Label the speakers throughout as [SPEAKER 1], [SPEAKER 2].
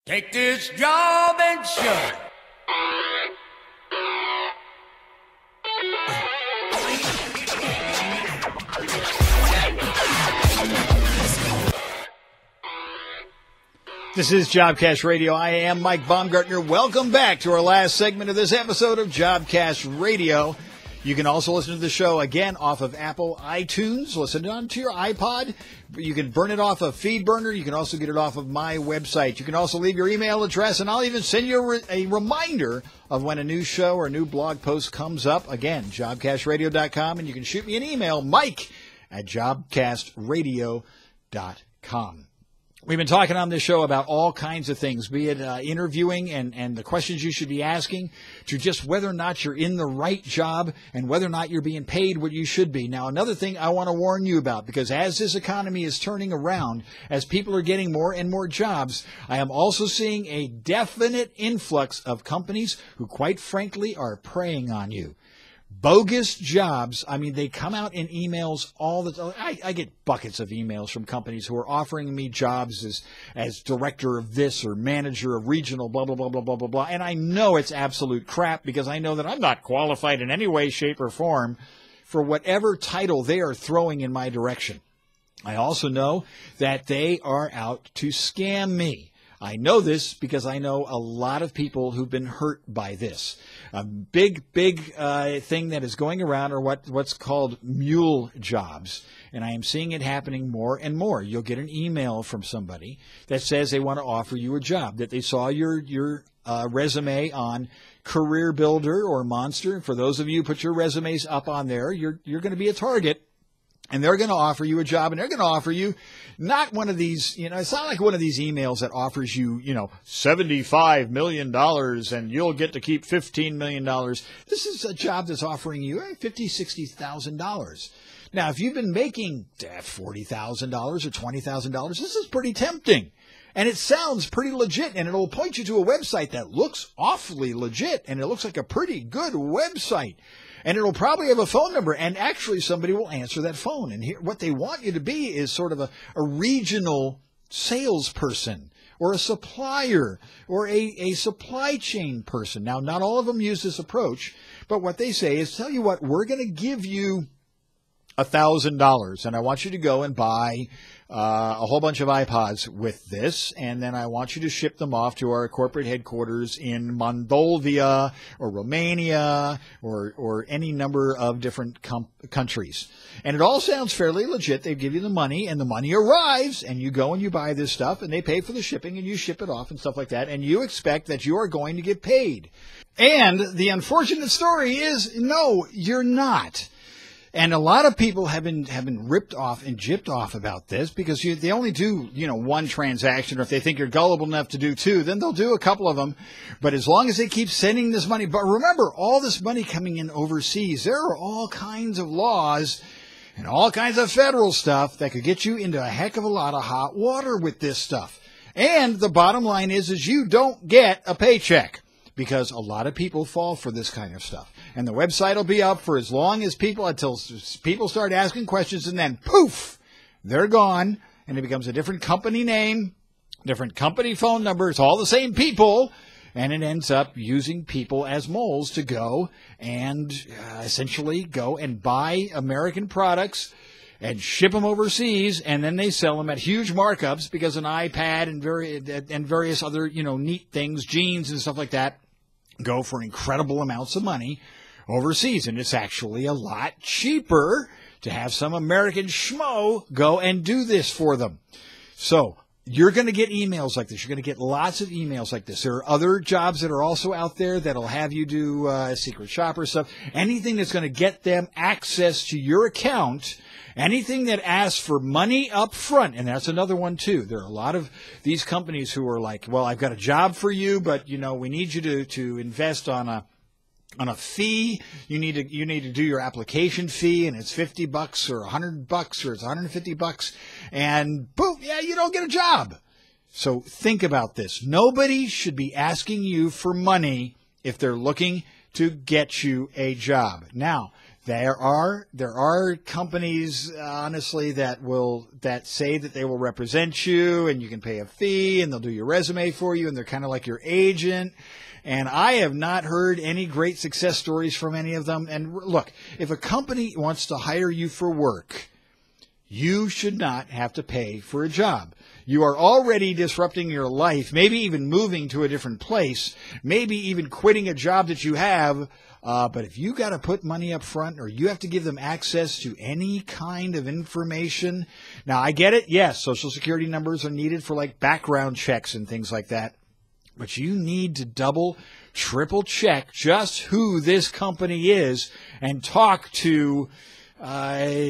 [SPEAKER 1] Take this job and shove it.
[SPEAKER 2] This is Jobcast Radio. I am Mike Baumgartner. Welcome back to our last segment of this episode of Jobcast Radio. You can also listen to the show again off of Apple iTunes. Listen on to your iPod. You can burn it off of FeedBurner. You can also get it off of my website. You can also leave your email address, and I'll even send you a reminder of when a new show or a new blog post comes up. Again, jobcastradio.com, and you can shoot me an email, mike@jobcastradio.com. We've been talking on this show about all kinds of things, be it interviewing and the questions you should be asking, to just whether or not you're in the right job and whether or not you're being paid what you should be. Now, another thing I want to warn you about, because as this economy is turning around, as people are getting more and more jobs, I am also seeing a definite influx of companies who, quite frankly, are preying on you. Bogus jobs. I mean, they come out in emails all the time. I get buckets of emails from companies who are offering me jobs as director of this or manager of regional, blah, blah, blah, blah, blah, blah, blah. And I know it's absolute crap because I know that I'm not qualified in any way, shape, or form for whatever title they are throwing in my direction. I also know that they are out to scam me. I know this because I know a lot of people who've been hurt by this. A big thing that is going around are what's called mule jobs. And I am seeing it happening more and more. You'll get an email from somebody that says they want to offer you a job, that they saw your resume on Career Builder or Monster. For those of you who put your resumes up on there, you're going to be a target. And they're going to offer you a job, and they're going to offer you not one of these, it's not like one of these emails that offers you, $75 million and you'll get to keep $15 million. This is a job that's offering you $50,000, $60,000. Now, if you've been making $40,000 or $20,000, this is pretty tempting. And it sounds pretty legit, and it'll point you to a website that looks awfully legit, and it looks like a pretty good website. And it'll probably have a phone number, and actually somebody will answer that phone. And here, what they want you to be is sort of a regional salesperson or a supplier or a supply chain person. Now, not all of them use this approach, but what they say is, tell you what, we're going to give you $1,000, and I want you to go and buy a whole bunch of iPods with this, and then I want you to ship them off to our corporate headquarters in Moldova or Romania or any number of different countries. And it all sounds fairly legit. They give you the money, and the money arrives, and you go and you buy this stuff, and they pay for the shipping, and you ship it off and stuff like that, and you expect that you are going to get paid. And the unfortunate story is, no, you're not. And a lot of people have been ripped off and gypped off about this because they only do, one transaction, or if they think you're gullible enough to do two, then they'll do a couple of them. But as long as they keep sending this money, but remember, all this money coming in overseas, there are all kinds of laws and all kinds of federal stuff that could get you into a heck of a lot of hot water with this stuff. And the bottom line is you don't get a paycheck, because a lot of people fall for this kind of stuff. And the website will be up for as long as until people start asking questions, and then poof, they're gone, and it becomes a different company name, different company phone number. It's all the same people, and it ends up using people as moles to go and essentially go and buy American products and ship them overseas, and then they sell them at huge markups because an iPad and various other, neat things, jeans and stuff like that, go for incredible amounts of money overseas. And it's actually a lot cheaper to have some American schmo go and do this for them. So you're going to get emails like this. You're going to get lots of emails like this. There are other jobs that are also out there that'll have you do secret shopper stuff. Anything that's going to get them access to your account. Anything that asks for money up front, and that's another one too. There are a lot of these companies who are like, well, I've got a job for you, but we need you to invest on a fee. You need to do your application fee, and it's $50 or $100 or it's $150, and boom, you don't get a job. So think about this. Nobody should be asking you for money if they're looking to get you a job. Now, There are companies, honestly, that say that they will represent you and you can pay a fee and they'll do your resume for you and they're kind of like your agent. And I have not heard any great success stories from any of them. And look, if a company wants to hire you for work, you should not have to pay for a job. You are already disrupting your life, maybe even moving to a different place, maybe even quitting a job that you have. But if you got to put money up front or you have to give them access to any kind of information. Now, I get it. Yes, Social Security numbers are needed for like background checks and things like that. But you need to double, triple check just who this company is and talk to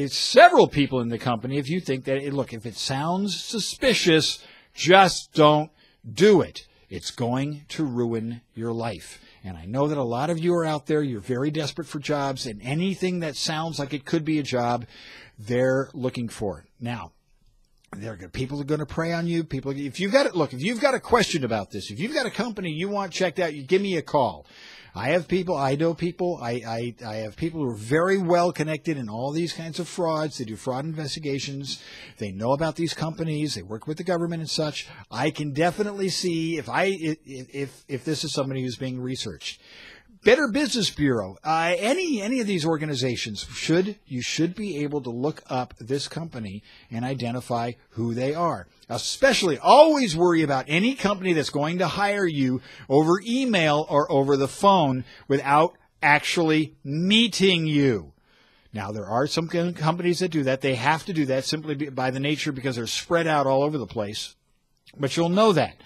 [SPEAKER 2] several people in the company if you think that, look, if it sounds suspicious, just don't do it. It's going to ruin your life. And I know that a lot of you are out there, you're very desperate for jobs, and anything that sounds like it could be a job, they're looking for it. Now, people are going to prey on you. If you've got a question about this, if you've got a company you want checked out, you give me a call. I know people I have people who are very well connected in all these kinds of frauds. They do fraud investigations. They know about these companies. They work with the government and such. I can definitely see if this is somebody who's being researched. Better Business Bureau, any of these organizations you should be able to look up this company and identify who they are. Especially, always worry about any company that's going to hire you over email or over the phone without actually meeting you. Now, there are some companies that do that. They have to do that simply by the nature because they're spread out all over the place. But you'll know that.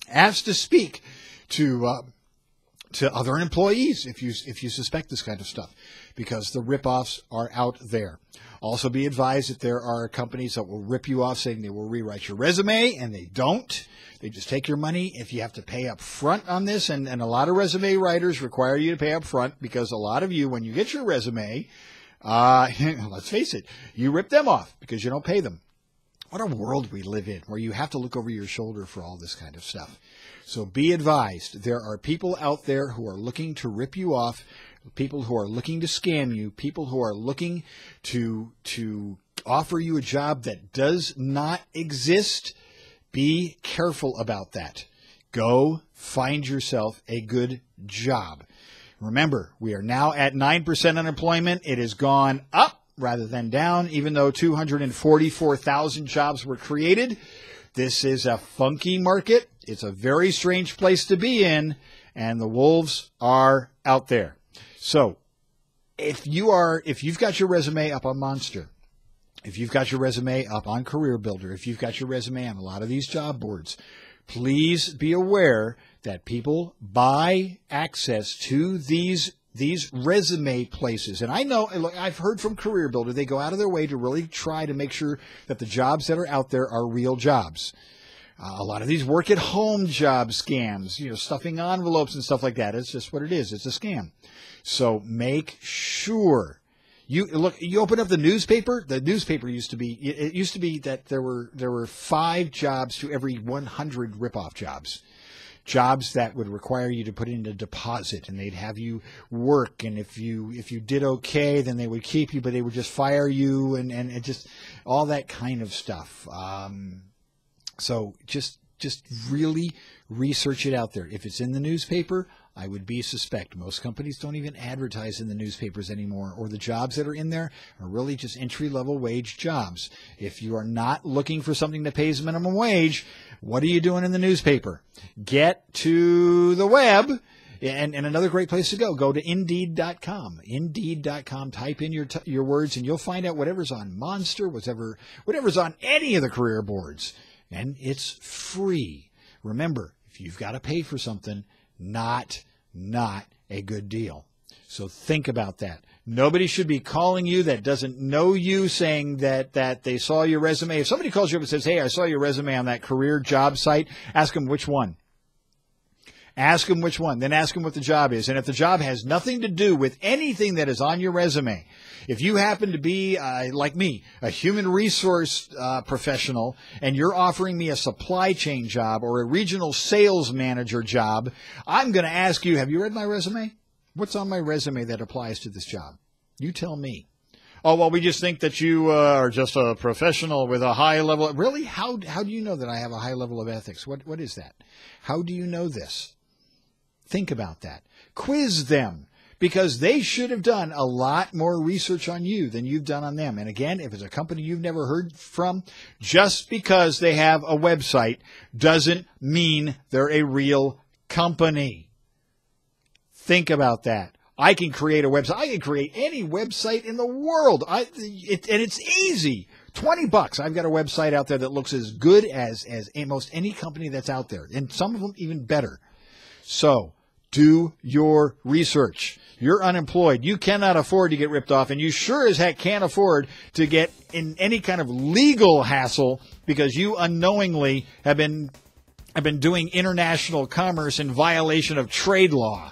[SPEAKER 2] Ask to speak to other employees if you suspect this kind of stuff, because the ripoffs are out there. Also be advised that there are companies that will rip you off saying they will rewrite your resume, and they don't. They just take your money. If you have to pay up front on this, and a lot of resume writers require you to pay up front because a lot of you, when you get your resume, let's face it, you rip them off because you don't pay them. What a world we live in where you have to look over your shoulder for all this kind of stuff. So be advised, there are people out there who are looking to rip you off, people who are looking to scam you, people who are looking to offer you a job that does not exist. Be careful about that. Go find yourself a good job. Remember, we are now at 9% unemployment. It has gone up rather than down, even though 244,000 jobs were created. This is a funky market. It's a very strange place to be in, and the wolves are out there. So if you've got your resume up on Monster, if you've got your resume up on Career Builder, if you've got your resume on a lot of these job boards, please be aware that people buy access to these resume places. And I know, look, I've heard from Career Builder, they go out of their way to really try to make sure that the jobs that are out there are real jobs. A lot of these work-at-home job scams, stuffing envelopes and stuff like that. It's just what it is. It's a scam. So make sure you open up the newspaper. The newspaper used to be that there were 5 jobs to every 100 ripoff jobs. Jobs that would require you to put in a deposit, and they'd have you work, and if you did okay, then they would keep you, but they would just fire you, and just all that kind of stuff. So just really research it out there. If it's in the newspaper, I would be suspect. Most companies don't even advertise in the newspapers anymore, or the jobs that are in there are really just entry-level wage jobs. If you are not looking for something that pays minimum wage, what are you doing in the newspaper? Get to the web. And another great place to go to Indeed.com. Indeed.com. Type in your words, and you'll find out whatever's on Monster, whatever's on any of the career boards. And it's free. Remember, if you've got to pay for something, not a good deal. So think about that. Nobody should be calling you that doesn't know you, saying that they saw your resume. If somebody calls you up and says, hey, I saw your resume on that career job site, ask them which one. Ask them which one. Then ask them what the job is. And if the job has nothing to do with anything that is on your resume, if you happen to be, like me, a human resource professional, and you're offering me a supply chain job or a regional sales manager job, I'm going to ask you, have you read my resume? What's on my resume that applies to this job? You tell me. Oh, well, we just think that you are just a professional with a high level. Really? How do you know that I have a high level of ethics? What is that? How do you know this? Think about that. Quiz them, because they should have done a lot more research on you than you've done on them. And again, if it's a company you've never heard from, just because they have a website doesn't mean they're a real company. Think about that. I can create a website. I can create any website in the world. And it's easy. $20. I've got a website out there that looks as good as almost any company that's out there, and some of them even better. So do your research. You're unemployed. You cannot afford to get ripped off, and you sure as heck can't afford to get in any kind of legal hassle because you unknowingly have been doing international commerce in violation of trade law.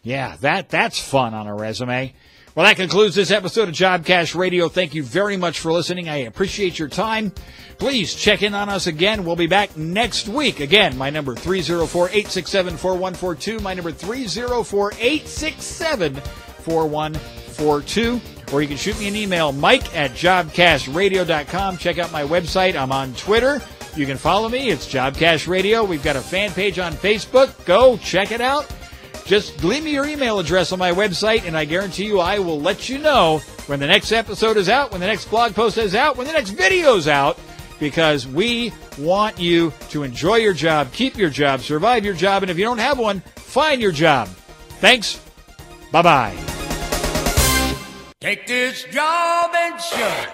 [SPEAKER 2] Yeah, that's fun on a resume. Well, that concludes this episode of Jobcast Radio. Thank you very much for listening. I appreciate your time. Please check in on us again. We'll be back next week. Again, my number 304-867-4142. My number 304-867-4142. Or you can shoot me an email, mike@jobcastradio.com. Check out my website. I'm on Twitter. You can follow me. It's Jobcast Radio. We've got a fan page on Facebook. Go check it out. Just leave me your email address on my website, and I guarantee you I will let you know when the next episode is out, when the next blog post is out, when the next video is out, because we want you to enjoy your job, keep your job, survive your job, and if you don't have one, find your job. Thanks. Bye-bye.
[SPEAKER 1] Take this job and shove it.